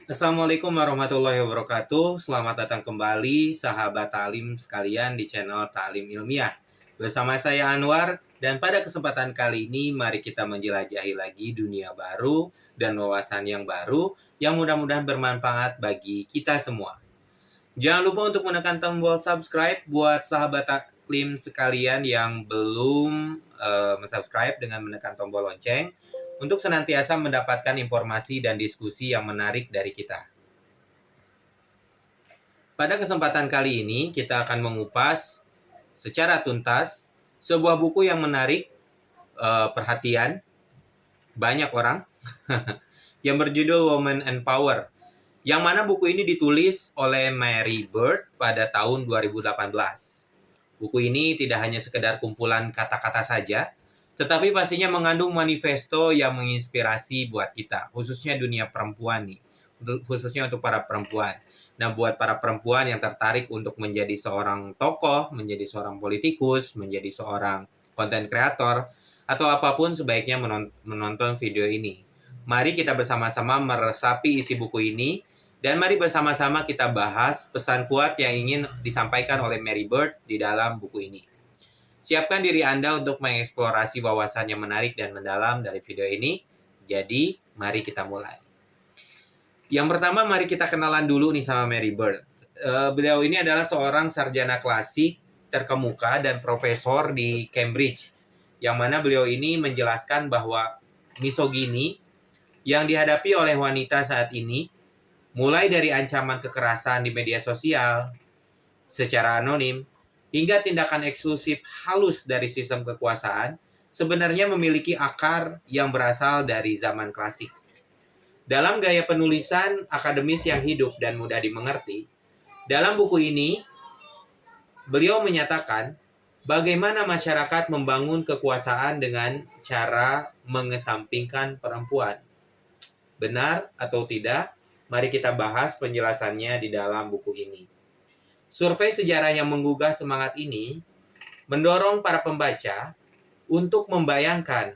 Assalamualaikum warahmatullahi wabarakatuh. Selamat datang kembali sahabat Ta'lim sekalian di channel Ta'lim Ilmiah. Bersama saya Anwar, dan pada kesempatan kali ini mari kita menjelajahi lagi dunia baru dan wawasan yang baru yang mudah-mudahan bermanfaat bagi kita semua. Jangan lupa untuk menekan tombol subscribe buat sahabat Ta'lim sekalian yang belum subscribe dengan menekan tombol lonceng, untuk senantiasa mendapatkan informasi dan diskusi yang menarik dari kita. Pada kesempatan kali ini, kita akan mengupas secara tuntas sebuah buku yang menarik perhatian banyak orang yang berjudul Women and Power, yang mana buku ini ditulis oleh Mary Beard pada tahun 2018. Buku ini tidak hanya sekedar kumpulan kata-kata saja, tetapi pastinya mengandung manifesto yang menginspirasi buat kita, khususnya dunia perempuan nih, khususnya untuk para perempuan. Nah, buat para perempuan yang tertarik untuk menjadi seorang tokoh, menjadi seorang politikus, menjadi seorang konten kreator, atau apapun, sebaiknya menonton video ini. Mari kita bersama-sama meresapi isi buku ini, dan mari bersama-sama kita bahas pesan kuat yang ingin disampaikan oleh Mary Beard di dalam buku ini. Siapkan diri Anda untuk mengeksplorasi wawasan yang menarik dan mendalam dari video ini. Jadi, mari kita mulai. Yang pertama, mari kita kenalan dulu nih sama Mary Beard. Beliau ini adalah seorang sarjana klasik terkemuka dan profesor di Cambridge, yang mana beliau ini menjelaskan bahwa misogini yang dihadapi oleh wanita saat ini, mulai dari ancaman kekerasan di media sosial secara anonim, hingga tindakan eksklusif halus dari sistem kekuasaan, sebenarnya memiliki akar yang berasal dari zaman klasik. Dalam gaya penulisan akademis yang hidup dan mudah dimengerti, dalam buku ini, beliau menyatakan bagaimana masyarakat membangun kekuasaan dengan cara mengesampingkan perempuan. Benar atau tidak? Mari kita bahas penjelasannya di dalam buku ini. Survei sejarah yang menggugah semangat ini mendorong para pembaca untuk membayangkan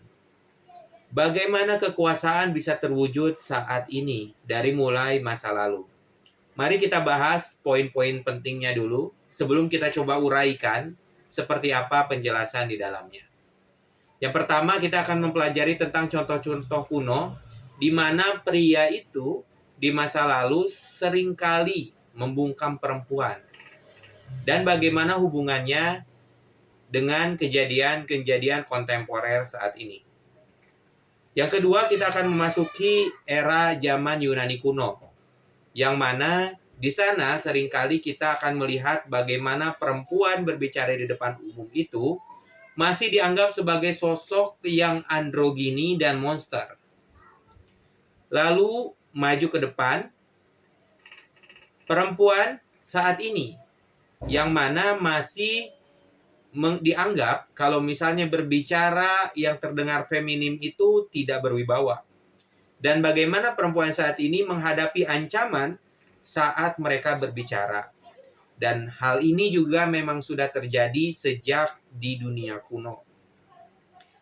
bagaimana kekuasaan bisa terwujud saat ini dari mulai masa lalu. Mari kita bahas poin-poin pentingnya dulu sebelum kita coba uraikan seperti apa penjelasan di dalamnya. Yang pertama, kita akan mempelajari tentang contoh-contoh kuno di mana pria itu di masa lalu seringkali membungkam perempuan, dan bagaimana hubungannya dengan kejadian-kejadian kontemporer saat ini. Yang kedua, kita akan memasuki era zaman Yunani kuno, yang mana di sana seringkali kita akan melihat bagaimana perempuan berbicara di depan umum itu masih dianggap sebagai sosok yang androgini dan monster. Lalu maju ke depan, perempuan saat ini yang mana masih dianggap kalau misalnya berbicara yang terdengar feminim itu tidak berwibawa. Dan bagaimana perempuan saat ini menghadapi ancaman saat mereka berbicara. Dan hal ini juga memang sudah terjadi sejak di dunia kuno.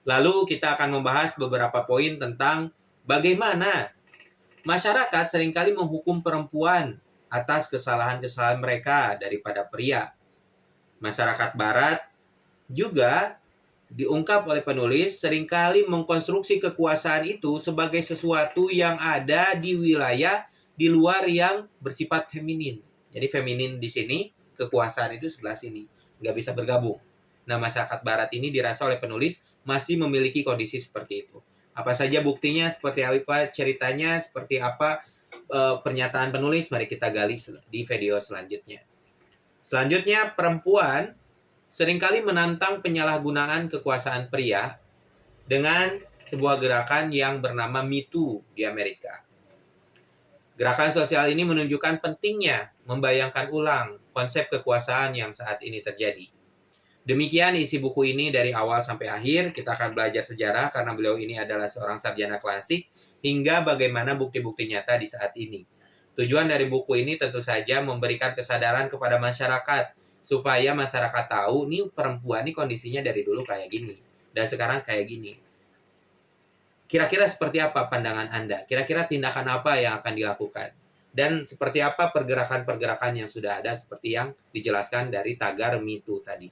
Lalu kita akan membahas beberapa poin tentang bagaimana masyarakat seringkali menghukum perempuan atas kesalahan-kesalahan mereka daripada pria. Masyarakat Barat juga diungkap oleh penulis seringkali mengkonstruksi kekuasaan itu sebagai sesuatu yang ada di wilayah di luar yang bersifat feminin. Jadi feminin di sini, kekuasaan itu sebelah sini, nggak bisa bergabung. Nah, masyarakat Barat ini dirasa oleh penulis masih memiliki kondisi seperti itu. Apa saja buktinya, seperti apa ceritanya, seperti apa pernyataan penulis, mari kita gali di video selanjutnya. Selanjutnya, perempuan seringkali menantang penyalahgunaan kekuasaan pria dengan sebuah gerakan yang bernama Me Too di Amerika. Gerakan sosial ini menunjukkan pentingnya membayangkan ulang konsep kekuasaan yang saat ini terjadi. Demikian isi buku ini dari awal sampai akhir. Kita akan belajar sejarah karena beliau ini adalah seorang sarjana klasik, hingga bagaimana bukti-bukti nyata di saat ini. Tujuan dari buku ini tentu saja memberikan kesadaran kepada masyarakat, supaya masyarakat tahu nih perempuan nih kondisinya dari dulu kayak gini dan sekarang kayak gini. Kira-kira seperti apa pandangan Anda? Kira-kira tindakan apa yang akan dilakukan? dan seperti apa pergerakan-pergerakan yang sudah ada seperti yang dijelaskan dari tagar Me Too tadi.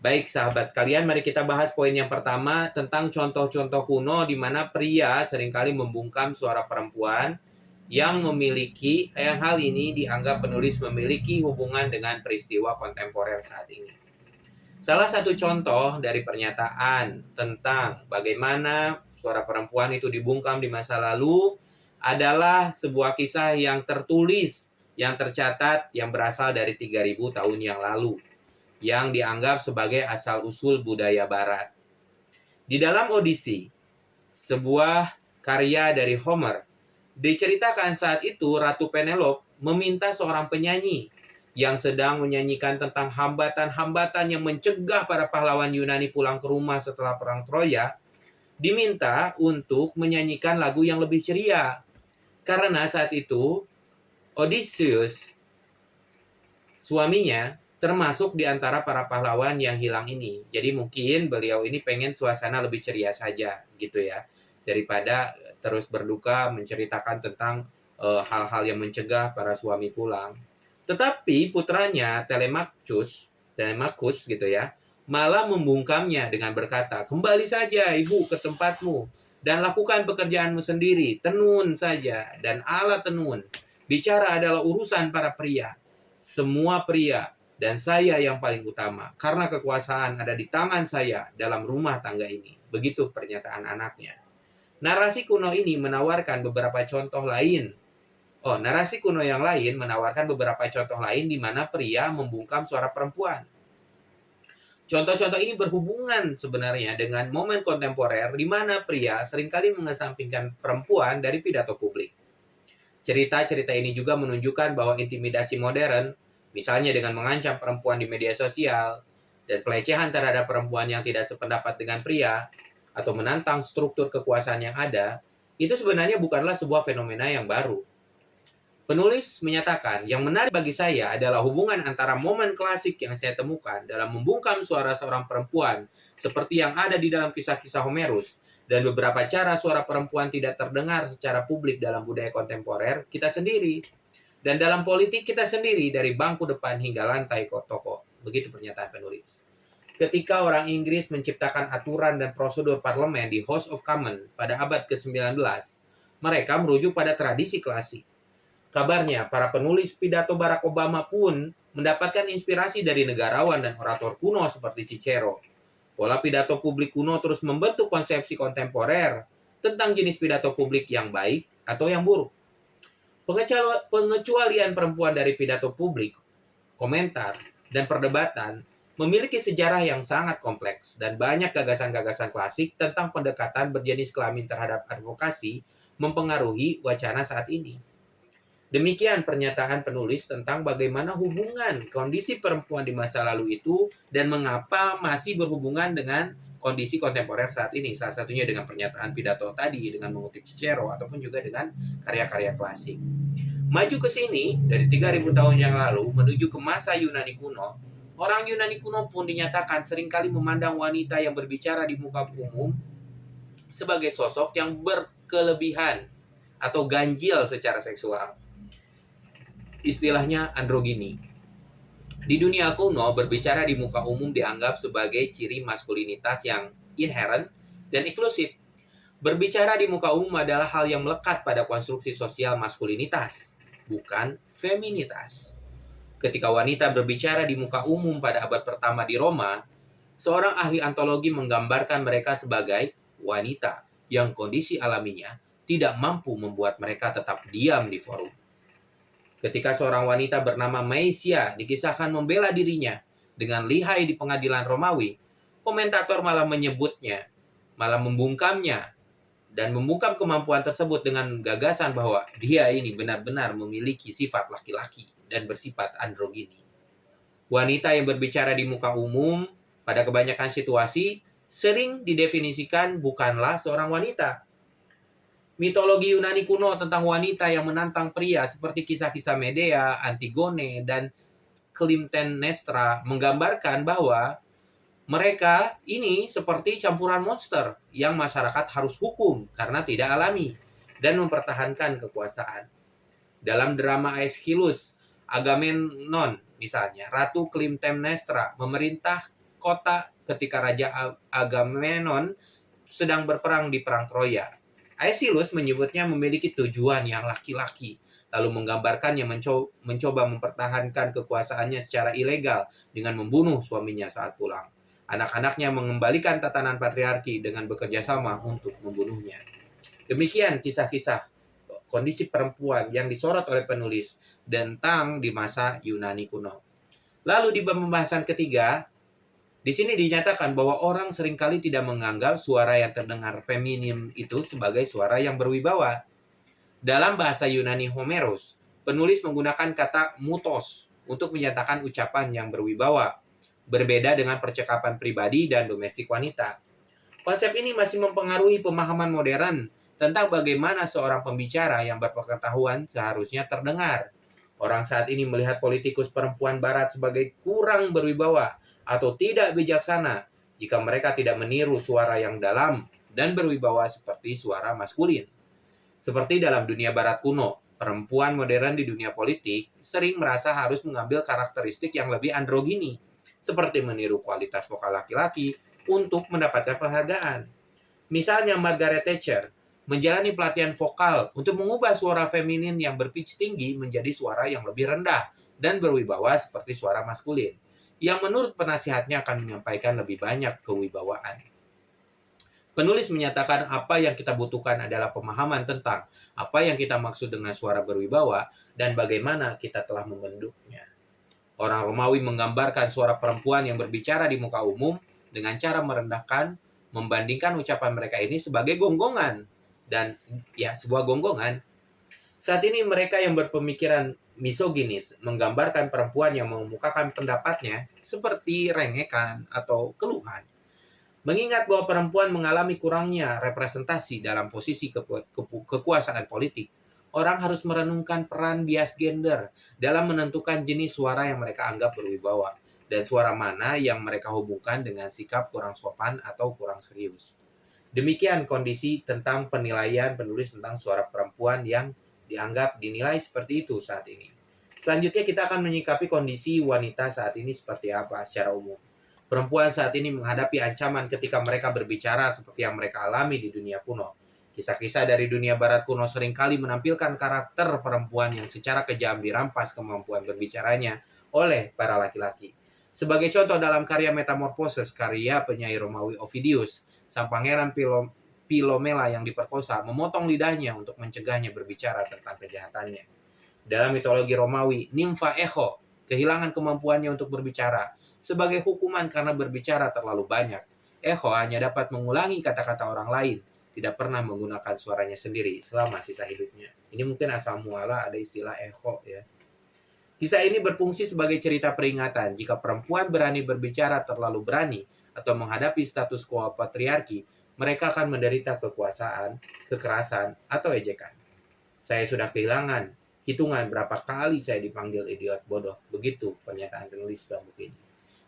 Baik sahabat sekalian, mari kita bahas poin yang pertama tentang contoh-contoh kuno di mana pria seringkali membungkam suara perempuan yang memiliki hal ini dianggap penulis memiliki hubungan dengan peristiwa kontemporer saat ini. Salah satu contoh dari pernyataan tentang bagaimana suara perempuan itu dibungkam di masa lalu adalah sebuah kisah yang tertulis, yang tercatat, yang berasal dari 3000 tahun yang lalu, yang dianggap sebagai asal-usul budaya barat. Di dalam Odyssey, sebuah karya dari Homer, diceritakan saat itu Ratu Penelope meminta seorang penyanyi yang sedang menyanyikan tentang hambatan-hambatan yang mencegah para pahlawan Yunani pulang ke rumah setelah perang Troya, diminta untuk menyanyikan lagu yang lebih ceria. Karena saat itu Odysseus, suaminya, termasuk di antara para pahlawan yang hilang ini. Jadi mungkin beliau ini pengen suasana lebih ceria saja gitu ya, daripada terus berduka menceritakan tentang hal-hal yang mencegah para suami pulang. Tetapi putranya Telemachus gitu ya, malah membungkamnya dengan berkata, "Kembali saja ibu ke tempatmu dan lakukan pekerjaanmu sendiri, tenun saja dan alat tenun. Bicara adalah urusan para pria, semua pria, dan saya yang paling utama, karena kekuasaan ada di tangan saya dalam rumah tangga ini." Begitu pernyataan anaknya. Narasi kuno ini menawarkan beberapa contoh lain. Narasi kuno yang lain menawarkan beberapa contoh lain di mana pria membungkam suara perempuan. Contoh-contoh ini berhubungan sebenarnya dengan momen kontemporer di mana pria seringkali mengesampingkan perempuan dari pidato publik. Cerita-cerita ini juga menunjukkan bahwa intimidasi modern, misalnya dengan mengancam perempuan di media sosial, dan pelecehan terhadap perempuan yang tidak sependapat dengan pria, atau menantang struktur kekuasaan yang ada, itu sebenarnya bukanlah sebuah fenomena yang baru. Penulis menyatakan, yang menarik bagi saya adalah hubungan antara momen klasik yang saya temukan dalam membungkam suara seorang perempuan, seperti yang ada di dalam kisah-kisah Homerus, dan beberapa cara suara perempuan tidak terdengar secara publik dalam budaya kontemporer kita sendiri, dan dalam politik kita sendiri dari bangku depan hingga lantai toko. Begitu pernyataan penulis. Ketika orang Inggris menciptakan aturan dan prosedur parlemen di House of Commons pada abad ke-19, mereka merujuk pada tradisi klasik. Kabarnya, para penulis pidato Barack Obama pun mendapatkan inspirasi dari negarawan dan orator kuno seperti Cicero. Pola pidato publik kuno terus membentuk konsepsi kontemporer tentang jenis pidato publik yang baik atau yang buruk. Pengecualian perempuan dari pidato publik, komentar, dan perdebatan memiliki sejarah yang sangat kompleks dan banyak gagasan-gagasan klasik tentang pendekatan berjenis kelamin terhadap advokasi mempengaruhi wacana saat ini. Demikian pernyataan penulis tentang bagaimana hubungan kondisi perempuan di masa lalu itu dan mengapa masih berhubungan dengan kondisi kontemporer saat ini. Salah satunya dengan pernyataan pidato tadi, dengan mengutip Cicero, ataupun juga dengan karya-karya klasik. Maju ke sini, dari 3000 tahun yang lalu, menuju ke masa Yunani kuno, orang Yunani kuno pun dinyatakan seringkali memandang wanita yang berbicara di muka umum sebagai sosok yang berkelebihan atau ganjil secara seksual. Istilahnya androgini. Di dunia kuno, berbicara di muka umum dianggap sebagai ciri maskulinitas yang inherent dan eksklusif. Berbicara di muka umum adalah hal yang melekat pada konstruksi sosial maskulinitas, bukan feminitas. Ketika wanita berbicara di muka umum pada abad pertama di Roma, seorang ahli antologi menggambarkan mereka sebagai wanita yang kondisi alaminya tidak mampu membuat mereka tetap diam di forum. Ketika seorang wanita bernama Maisia dikisahkan membela dirinya dengan lihai di pengadilan Romawi, komentator malah menyebutnya, malah membungkamnya, dan membungkam kemampuan tersebut dengan gagasan bahwa dia ini benar-benar memiliki sifat laki-laki dan bersifat androgini. Wanita yang berbicara di muka umum pada kebanyakan situasi sering didefinisikan bukanlah seorang wanita. Mitologi Yunani kuno tentang wanita yang menantang pria seperti kisah-kisah Medea, Antigone, dan Clytemnestra menggambarkan bahwa mereka ini seperti campuran monster yang masyarakat harus hukum karena tidak alami dan mempertahankan kekuasaan. Dalam drama Aeschylus, Agamemnon misalnya, Ratu Klytemnestra memerintah kota ketika Raja Agamemnon sedang berperang di Perang Troya. Aeschylus menyebutnya memiliki tujuan yang laki-laki, lalu menggambarkannya mencoba mempertahankan kekuasaannya secara ilegal dengan membunuh suaminya saat pulang. Anak-anaknya mengembalikan tatanan patriarki dengan bekerja sama untuk membunuhnya. Demikian kisah-kisah kondisi perempuan yang disorot oleh penulis tentang di masa Yunani kuno. Lalu di pembahasan ketiga, di sini dinyatakan bahwa orang seringkali tidak menganggap suara yang terdengar feminim itu sebagai suara yang berwibawa. Dalam bahasa Yunani Homeros, penulis menggunakan kata mutos untuk menyatakan ucapan yang berwibawa, berbeda dengan percakapan pribadi dan domestik wanita. Konsep ini masih mempengaruhi pemahaman modern tentang bagaimana seorang pembicara yang berpengetahuan seharusnya terdengar. Orang saat ini melihat politikus perempuan barat sebagai kurang berwibawa atau tidak bijaksana jika mereka tidak meniru suara yang dalam dan berwibawa seperti suara maskulin. Seperti dalam dunia barat kuno, perempuan modern di dunia politik sering merasa harus mengambil karakteristik yang lebih androgini, seperti meniru kualitas vokal laki-laki untuk mendapatkan penghargaan. Misalnya Margaret Thatcher menjalani pelatihan vokal untuk mengubah suara feminin yang berpitch tinggi menjadi suara yang lebih rendah dan berwibawa seperti suara maskulin, yang menurut penasihatnya akan menyampaikan lebih banyak kewibawaan. Penulis menyatakan apa yang kita butuhkan adalah pemahaman tentang apa yang kita maksud dengan suara berwibawa dan bagaimana kita telah membentuknya. Orang Romawi menggambarkan suara perempuan yang berbicara di muka umum dengan cara merendahkan, membandingkan ucapan mereka ini sebagai gonggongan. Dan ya, sebuah gonggongan. Saat ini mereka yang berpemikiran misoginis menggambarkan perempuan yang mengemukakan pendapatnya seperti rengekan atau keluhan. Mengingat bahwa perempuan mengalami kurangnya representasi dalam posisi kekuasaan politik, orang harus merenungkan peran bias gender dalam menentukan jenis suara yang mereka anggap berwibawa dan suara mana yang mereka hubungkan dengan sikap kurang sopan atau kurang serius. Demikian kondisi tentang penilaian penulis tentang suara perempuan yang dianggap dinilai seperti itu saat ini. Selanjutnya kita akan menyikapi kondisi wanita saat ini seperti apa secara umum. Perempuan saat ini menghadapi ancaman ketika mereka berbicara seperti yang mereka alami di dunia kuno. Kisah-kisah dari dunia barat kuno seringkali menampilkan karakter perempuan yang secara kejam dirampas kemampuan berbicaranya oleh para laki-laki. Sebagai contoh dalam karya Metamorphoses, karya penyair Romawi Ovidius, sang pangeran Philomela yang diperkosa memotong lidahnya untuk mencegahnya berbicara tentang kejahatannya. Dalam mitologi Romawi, Nimfa Echo kehilangan kemampuannya untuk berbicara sebagai hukuman karena berbicara terlalu banyak. Echo hanya dapat mengulangi kata-kata orang lain, tidak pernah menggunakan suaranya sendiri selama sisa hidupnya. Ini mungkin asal muala ada istilah echo ya. Kisah ini berfungsi sebagai cerita peringatan jika perempuan berani berbicara terlalu berani atau menghadapi status quo patriarki, mereka akan menderita kekuasaan, kekerasan, atau ejekan. Saya sudah kehilangan hitungan berapa kali saya dipanggil idiot bodoh. Begitu pernyataan penulis dalam buku ini.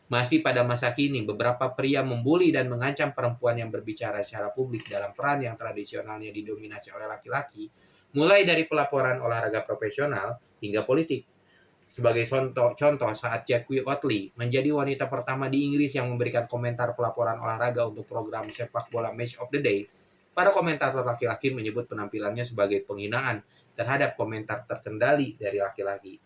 Masih pada masa kini, beberapa pria membuli dan mengancam perempuan yang berbicara secara publik dalam peran yang tradisionalnya didominasi oleh laki-laki, mulai dari pelaporan olahraga profesional hingga politik. Sebagai contoh saat Jackie Oatley menjadi wanita pertama di Inggris yang memberikan komentar pelaporan olahraga untuk program sepak bola Match of the Day, para komentator laki-laki menyebut penampilannya sebagai penghinaan terhadap komentar terkendali dari laki-laki.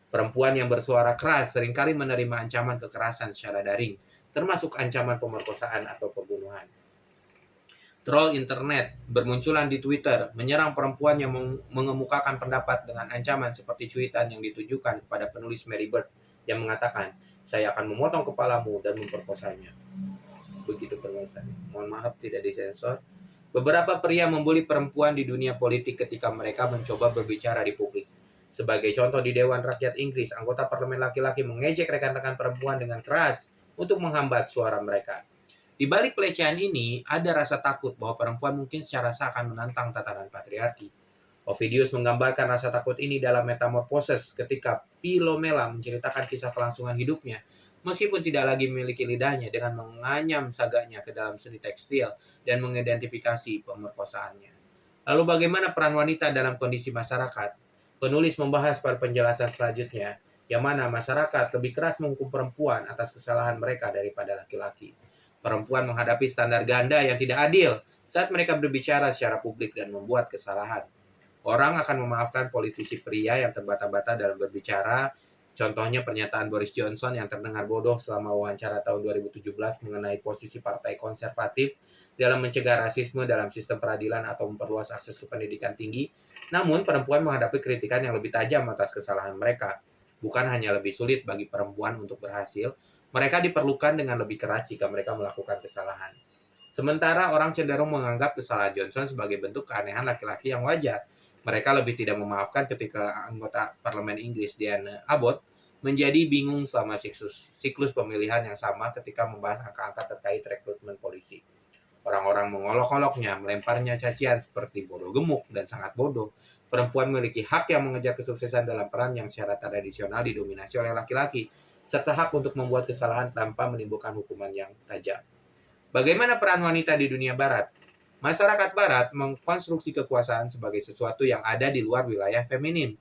Perempuan yang bersuara keras seringkali menerima ancaman kekerasan secara daring, termasuk ancaman pemerkosaan atau pembunuhan. Troll internet bermunculan di Twitter, menyerang perempuan yang mengemukakan pendapat dengan ancaman seperti cuitan yang ditujukan kepada penulis Mary Bird yang mengatakan, "Saya akan memotong kepalamu dan memperkosanya." Begitu penulisannya. Mohon maaf tidak disensor. Beberapa pria membuli perempuan di dunia politik ketika mereka mencoba berbicara di publik. Sebagai contoh di Dewan Rakyat Inggris, anggota parlemen laki-laki mengejek rekan-rekan perempuan dengan keras untuk menghambat suara mereka. Di balik pelecehan ini, ada rasa takut bahwa perempuan mungkin secara sah akan menantang tatanan patriarki. Ovidius menggambarkan rasa takut ini dalam Metamorphoses ketika Philomela menceritakan kisah kelangsungan hidupnya, meskipun tidak lagi memiliki lidahnya dengan menganyam saganya ke dalam seni tekstil dan mengidentifikasi pemerkosaannya. Lalu bagaimana peran wanita dalam kondisi masyarakat? Penulis membahas pada penjelasan selanjutnya, yang mana masyarakat lebih keras menghukum perempuan atas kesalahan mereka daripada laki-laki. Perempuan menghadapi standar ganda yang tidak adil saat mereka berbicara secara publik dan membuat kesalahan. Orang akan memaafkan politisi pria yang terbata-bata dalam berbicara. Contohnya pernyataan Boris Johnson yang terdengar bodoh selama wawancara tahun 2017 mengenai posisi partai konservatif dalam mencegah rasisme dalam sistem peradilan atau memperluas akses ke pendidikan tinggi. Namun, perempuan menghadapi kritikan yang lebih tajam atas kesalahan mereka. Bukan hanya lebih sulit bagi perempuan untuk berhasil, mereka diperlukan dengan lebih keras jika mereka melakukan kesalahan. Sementara orang cenderung menganggap kesalahan Johnson sebagai bentuk keanehan laki-laki yang wajar. Mereka lebih tidak memaafkan ketika anggota parlemen Inggris Diana Abbott menjadi bingung selama siklus pemilihan yang sama ketika membahas angka-angka terkait rekrutmen polisi. Orang-orang mengolok-oloknya, melemparnya cacian seperti bodoh gemuk dan sangat bodoh. Perempuan memiliki hak yang mengejar kesuksesan dalam peran yang secara tradisional didominasi oleh laki-laki, serta hak untuk membuat kesalahan tanpa menimbulkan hukuman yang tajam. Bagaimana peran wanita di dunia barat? Masyarakat barat mengkonstruksi kekuasaan sebagai sesuatu yang ada di luar wilayah feminin.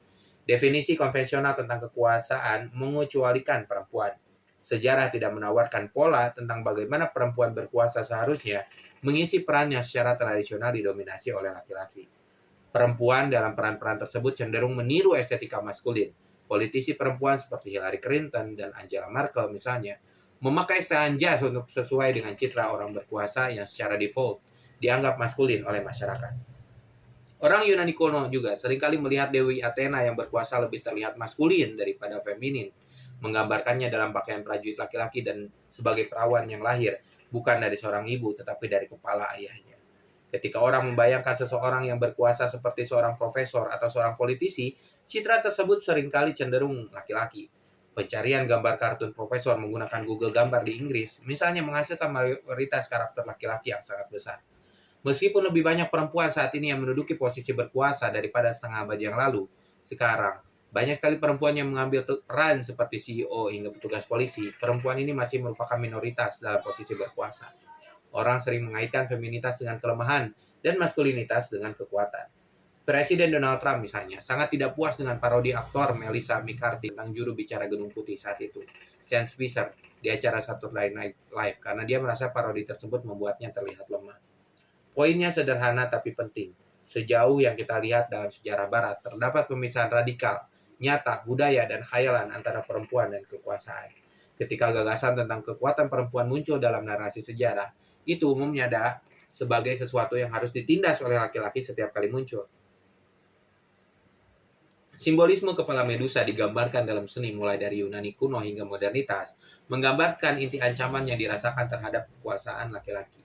Definisi konvensional tentang kekuasaan mengecualikan perempuan. Sejarah tidak menawarkan pola tentang bagaimana perempuan berkuasa seharusnya mengisi peran yang secara tradisional didominasi oleh laki-laki. Perempuan dalam peran-peran tersebut cenderung meniru estetika maskulin. Politisi perempuan seperti Hillary Clinton dan Angela Merkel misalnya, memakai setelan jas untuk sesuai dengan citra orang berkuasa yang secara default dianggap maskulin oleh masyarakat. Orang Yunani kuno juga seringkali melihat Dewi Athena yang berkuasa lebih terlihat maskulin daripada feminin, menggambarkannya dalam pakaian prajurit laki-laki dan sebagai perawan yang lahir bukan dari seorang ibu tetapi dari kepala ayahnya. Ketika orang membayangkan seseorang yang berkuasa seperti seorang profesor atau seorang politisi, citra tersebut seringkali cenderung laki-laki. Pencarian gambar kartun profesor menggunakan Google Gambar di Inggris misalnya menghasilkan mayoritas karakter laki-laki yang sangat besar. Meskipun lebih banyak perempuan saat ini yang menduduki posisi berkuasa daripada setengah abad yang lalu, sekarang banyak kali perempuan yang mengambil peran seperti CEO hingga petugas polisi. Perempuan ini masih merupakan minoritas dalam posisi berkuasa. Orang sering mengaitkan feminitas dengan kelemahan dan maskulinitas dengan kekuatan. Presiden Donald Trump misalnya sangat tidak puas dengan parodi aktor Melissa McCarthy tentang juru bicara Gedung Putih saat itu, Sean Spicer, di acara Saturday Night Live karena dia merasa parodi tersebut membuatnya terlihat lemah. Poinnya sederhana tapi penting. Sejauh yang kita lihat dalam sejarah barat, terdapat pemisahan radikal, nyata, budaya, dan khayalan antara perempuan dan kekuasaan. Ketika gagasan tentang kekuatan perempuan muncul dalam narasi sejarah, itu umumnya ada sebagai sesuatu yang harus ditindas oleh laki-laki setiap kali muncul. Simbolisme kepala Medusa digambarkan dalam seni mulai dari Yunani kuno hingga modernitas, menggambarkan inti ancaman yang dirasakan terhadap kekuasaan laki-laki.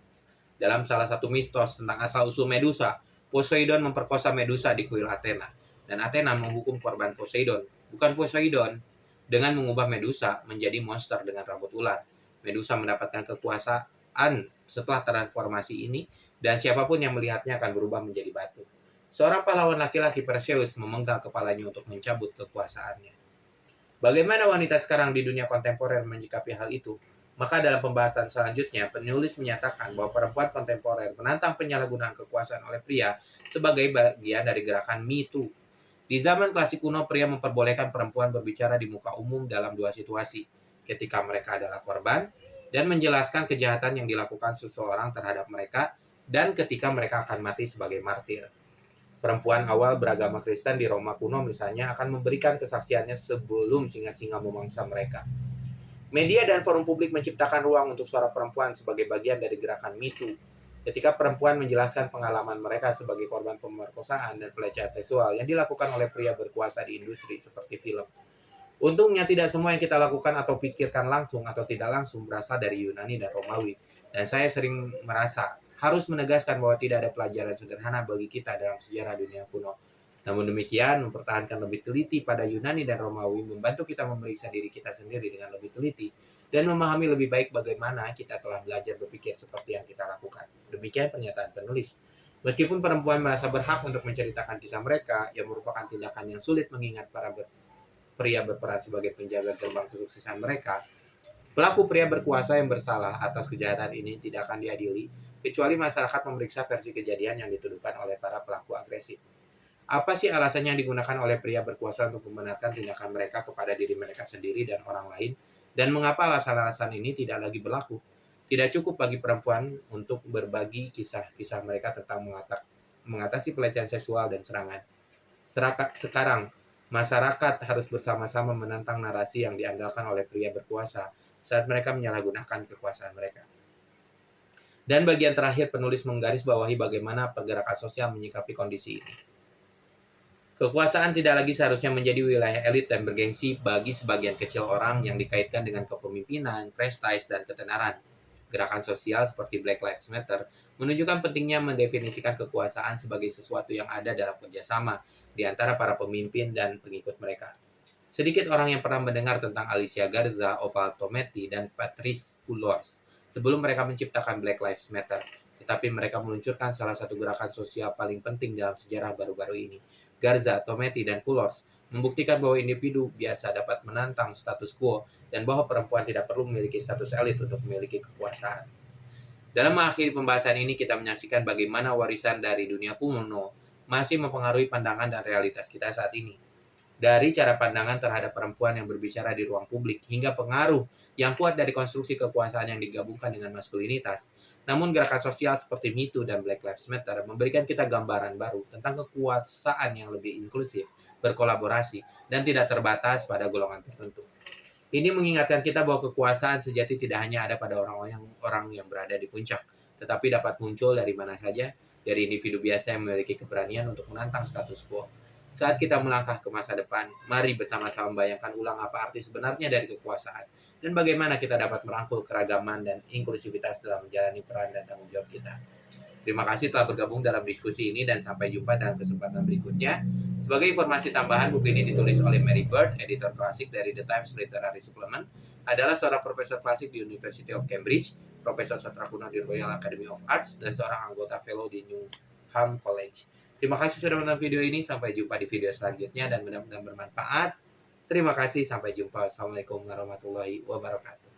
Dalam salah satu mitos tentang asal-usul Medusa, Poseidon memperkosa Medusa di kuil Athena, dan Athena menghukum korban Poseidon, bukan Poseidon, dengan mengubah Medusa menjadi monster dengan rambut ular. Medusa mendapatkan kekuasaan setelah transformasi ini, dan siapapun yang melihatnya akan berubah menjadi batu. Seorang pahlawan laki-laki Perseus memenggal kepalanya untuk mencabut kekuasaannya. Bagaimana wanita sekarang di dunia kontemporer menyikapi hal itu? Maka dalam pembahasan selanjutnya, penulis menyatakan bahwa perempuan kontemporer menantang penyalahgunaan kekuasaan oleh pria sebagai bagian dari gerakan Me Too. Di zaman klasik kuno, pria memperbolehkan perempuan berbicara di muka umum dalam dua situasi, ketika mereka adalah korban, dan menjelaskan kejahatan yang dilakukan seseorang terhadap mereka, dan ketika mereka akan mati sebagai martir. Perempuan awal beragama Kristen di Roma kuno misalnya akan memberikan kesaksiannya sebelum singa-singa memangsa mereka. Media dan forum publik menciptakan ruang untuk suara perempuan sebagai bagian dari gerakan Me Too. Ketika perempuan menjelaskan pengalaman mereka sebagai korban pemerkosaan dan pelecehan seksual yang dilakukan oleh pria berkuasa di industri seperti film. Untungnya tidak semua yang kita lakukan atau pikirkan langsung atau tidak langsung berasal dari Yunani dan Romawi. Dan saya sering merasa harus menegaskan bahwa tidak ada pelajaran sederhana bagi kita dalam sejarah dunia kuno. Namun demikian, mempertahankan lebih teliti pada Yunani dan Romawi membantu kita memeriksa diri kita sendiri dengan lebih teliti dan memahami lebih baik bagaimana kita telah belajar berpikir seperti yang kita lakukan. Demikian pernyataan penulis. Meskipun perempuan merasa berhak untuk menceritakan kisah mereka, yang merupakan tindakan yang sulit mengingat para pria berperan sebagai penjaga gerbang kesuksesan mereka, pelaku pria berkuasa yang bersalah atas kejahatan ini tidak akan diadili, kecuali masyarakat memeriksa versi kejadian yang dituduhkan oleh para pelaku agresif. Apa sih alasannya yang digunakan oleh pria berkuasa untuk membenarkan tindakan mereka kepada diri mereka sendiri dan orang lain? Dan mengapa alasan-alasan ini tidak lagi berlaku? Tidak cukup bagi perempuan untuk berbagi kisah-kisah mereka tentang mengatasi pelecehan seksual dan serangan. Sekarang, masyarakat harus bersama-sama menentang narasi yang diandalkan oleh pria berkuasa saat mereka menyalahgunakan kekuasaan mereka. Dan bagian terakhir, penulis menggarisbawahi bagaimana pergerakan sosial menyikapi kondisi ini. Kekuasaan tidak lagi seharusnya menjadi wilayah elit dan bergengsi bagi sebagian kecil orang yang dikaitkan dengan kepemimpinan, prestis, dan ketenaran. Gerakan sosial seperti Black Lives Matter menunjukkan pentingnya mendefinisikan kekuasaan sebagai sesuatu yang ada dalam kerjasama di antara para pemimpin dan pengikut mereka. Sedikit orang yang pernah mendengar tentang Alicia Garza, Opal Tometi, dan Patrice Cullors sebelum mereka menciptakan Black Lives Matter, tetapi mereka meluncurkan salah satu gerakan sosial paling penting dalam sejarah baru-baru ini. Garza, Tometi, dan Cullors membuktikan bahwa individu biasa dapat menantang status quo dan bahwa perempuan tidak perlu memiliki status elit untuk memiliki kekuasaan. Dalam mengakhiri pembahasan ini, kita menyaksikan bagaimana warisan dari dunia kuno masih mempengaruhi pandangan dan realitas kita saat ini. Dari cara pandangan terhadap perempuan yang berbicara di ruang publik hingga pengaruh yang kuat dari konstruksi kekuasaan yang digabungkan dengan maskulinitas. Namun gerakan sosial seperti Me Too dan Black Lives Matter memberikan kita gambaran baru tentang kekuasaan yang lebih inklusif, berkolaborasi, dan tidak terbatas pada golongan tertentu. Ini mengingatkan kita bahwa kekuasaan sejati tidak hanya ada pada orang yang berada di puncak, tetapi dapat muncul dari mana saja, dari individu biasa yang memiliki keberanian untuk menantang status quo. Saat kita melangkah ke masa depan, mari bersama-sama membayangkan ulang apa arti sebenarnya dari kekuasaan dan bagaimana kita dapat merangkul keragaman dan inklusivitas dalam menjalani peran dan tanggung jawab kita. Terima kasih telah bergabung dalam diskusi ini dan sampai jumpa dalam kesempatan berikutnya. Sebagai informasi tambahan, buku ini ditulis oleh Mary Bird, editor klasik dari The Times Literary Supplement, adalah seorang profesor klasik di University of Cambridge, profesor sastra kuno di Royal Academy of Arts, dan seorang anggota fellow di Newham College. Terima kasih sudah menonton video ini. Sampai jumpa di video selanjutnya dan mudah-mudahan bermanfaat. Terima kasih. Sampai jumpa. Assalamualaikum warahmatullahi wabarakatuh.